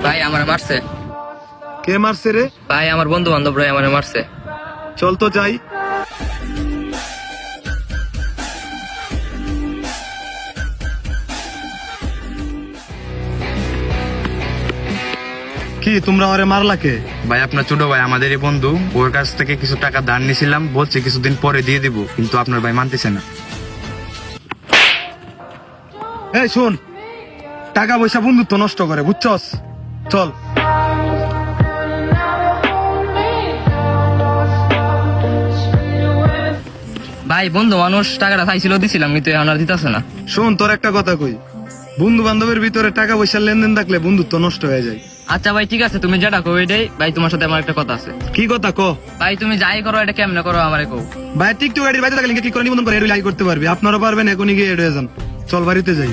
ভাই আমার মারছে। কে মারছে রে? ভাই আমার বন্ধু বান্ধবরা আমার মারছে। চল তো যাই। কি তোমরা ওরে মারলা কে? ভাই আপনার ছোট ভাই আমাদেরই বন্ধু, ওর কাছ থেকে কিছু টাকা ধার নিয়েছিলাম, বলছে কিছুদিন পরে দিয়ে দিব, কিন্তু আপনার ভাই মানতেছে না। এই শোন, টাকা পয়সা বন্ধুত্ব নষ্ট করে, বুঝছস? চল। ভাই বন্ধু মানুষ টাকাটা চাইছিল, দিছিলাম, কিন্তু এখন আর দিতেছে না। শোন, তোর একটা কথা কই, বন্ধু বান্ধবের ভিতরে টাকা পয়সার লেনদেন থাকলে বন্ধুত্ব নষ্ট হয়ে যায়। আচ্ছা ভাই ঠিক আছে, তুমি যেটা কো এটাই। ভাই তোমার সাথে আমার একটা কথা আছে। কি কথা ক? ভাই তুমি যাই করো এটা কেমনে করো আমারে কও। ভাই টিকটক গাড়ির বাইরে থাকলে কি করে নিবন্ধন করে এড লাইক করতে পারবি? আপনারা পারবেন, এখনই গিয়ে এড হয়ে যান। চল বাড়িতে যাই।